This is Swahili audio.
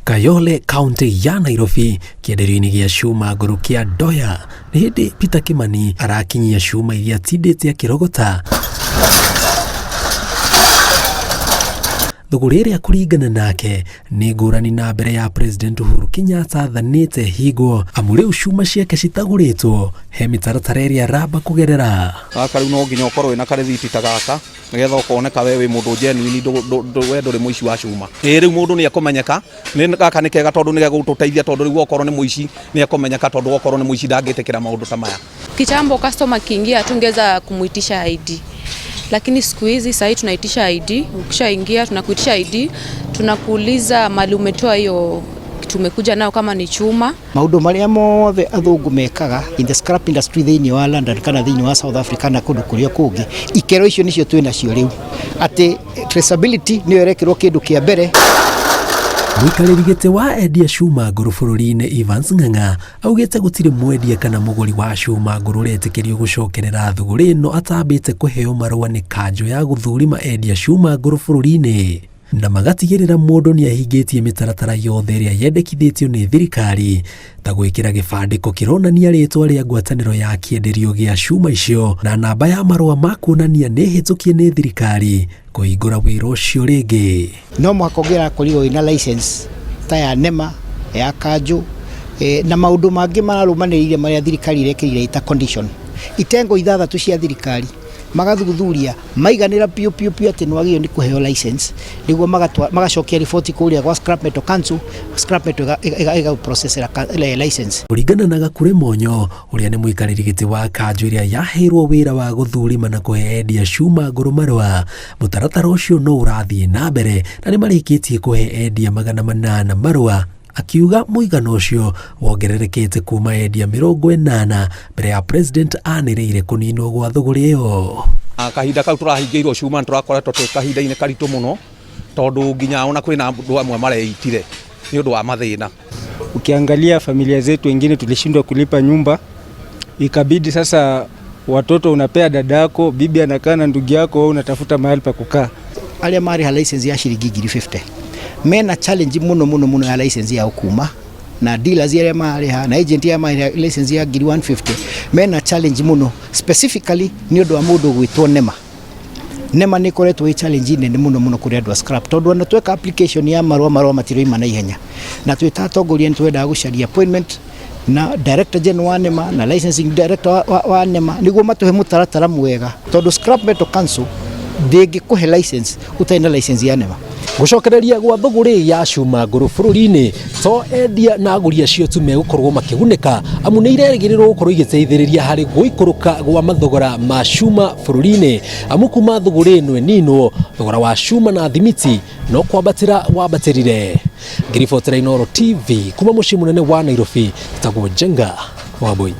Kayole County ya Nairobi kĩenderio-inĩ gĩa cuma ngũrũ kĩa Ndoya nĩ hĩndĩ Peter Kimani arakinyia cuma iria tindĩte akĩrogota. Thũgũrĩ ĩrĩa kũringana nake nĩ ngũrani na mbere ya President Uhuru Kenyatta athanĩte hingwo amu rĩu cuma ciake citagũrĩtwo he mĩtaratara ĩrĩa aramba kũgerera. Gaka rĩu no nginya ũkorwo wĩna karĩthiti ta gaka nĩgetha ũkoneka we wĩ mũndũ genuine we ndũrĩ mũici wa cuma. Rĩu mũndũ nĩ ekũmenyeka gaka nĩ kega tondũ nĩ gegũtũteithia tondũ rĩu okorwo nĩ mũici nĩ ekũmenyeka tondũ okorwo nĩ mũici ndangĩtĩkĩra maũndũ ta maya. Kitambo customer kiingia tungeza kumuitisha ID. Lakini siku hizi sasa tunaitisha ID, ukishaingia tunakuitisha ID, tunakuuliza mali umetoa hiyo tumekuja nao kama ni chuma. Maundu maria mothe athungu mekaga in the scrap industry thĩinĩ wa London kana thĩinĩ wa South Africa na kũndũ kũrĩa kũngĩ. Ikero icio nicio twĩna cio rĩu. Ati traceability nĩ yerekirwo kĩndũ kĩa mbere. Mũikarĩri gĩtĩ wa endia cuma ngũrũ bũrũri-inĩ Evans Ng'ang'a augĩte gũtirĩ mwendia kana mũgũri wa cuma ngũrũ ũretĩkĩrio gũcokerera thũgũrĩ ĩno atambĩte kũheo marũa nĩ kanjũ ya gũthũrima endia cuma ngũrũ bũrũri-inĩ na magatigĩrĩra mũndũ nĩ ahingĩtie mĩtaratara yothe ĩrĩa yendekithĩtio nĩ thirikari ta gwĩkĩra gĩbandĩko kĩronania rĩtwa rĩa ngwatanĩro ya kĩenderio gĩa cuma icio na namba ya marũa ma kuonania nĩ hĩtũkie nĩ thirikari kũhingũra wĩra ũcio rĩngĩ. No mũhaka ũngĩrakorirwo wĩna license ta ya NEMA ya kanjũ na maũndũ mangĩ mararũmanĩrĩire marĩa thirikari irekĩrire ita condition. Itengo ithathatũ cia thirikari magathuthuria maiganĩra piũ atĩ nĩ wagĩrĩirwo nĩ kũheo license nĩguo magacokia riboti kũrĩa gwa Scrap Metal Council, Scrap Metal ĩgaprocessera license. Kũringana na Gakure Monyo ũrĩa nĩ mũikarĩri gĩtĩ wa kanjũ ĩrĩa yaheirwo wĩra wa gũthũrima na kũhe endia cuma ngũrũ marũa, mũtaratara ũcio no ũrathiĩ na mbere na nĩ marĩkĩtie kũhe endia 800 marũa, akiuga mũigana ũcio wongererekete kuma endia 80 mbere ya president anĩrĩire kũninwo gwa thũgũrĩ ĩyo. Kahinda kau tũrahingĩirwo cuma tũrakoretwo twĩ kahinda-inĩ karitũ mũno tondũ nginya ona kwĩna andũ amwe mareitire nĩ ũndũ wa mathĩna. Ukiangalia familia zetu wengine tulishindwa kulipa nyumba, ikabidi sasa watoto unapea dadako, bibi anakaa na ndugu yako, wewe unatafuta mahali pa kukaa. Arĩa marĩ license ya shilingi 50 mena challenge muno ya license ya ukuma na dealers ya marĩha na agent ya marĩha license ya 150 mena challenge muno specifically nĩ ũndũ wa mũndũ gwĩtwo NEMA nĩ koretwo ĩ challenge nene muno kũrĩ andũ a scrap tondũ ona tweka application ya marũa matiroima na ihenya na twĩta atongoria nĩ twendaga gũcaria appointment na director general wa NEMA na licensing director wa NEMA nĩguo matũhe mũtaratara mwega tondũ Scrap Metal Council ndĩngĩkũhe license ũtarĩ na license ya NEMA. Gũcokereria gwa thũgũrĩ ya cuma ngũrũ bũrũri-inĩ to endia na agũri acio tu megũkorwo makĩgunĩka amu nĩ irerĩgĩrĩrwo gũkorwo igĩteithĩrĩria harĩ gũikũrũka gwa mathogora ma cuma bũrũri-inĩ amu kuma thũgũrĩ ĩno ĩninwo thogora wa cuma na thimiti no kwambatĩra wambatĩrire. Ngĩribotera Inooro TV kuma mũciĩ mũnene wa Nairobi, njĩtagwo Njenga Wambui.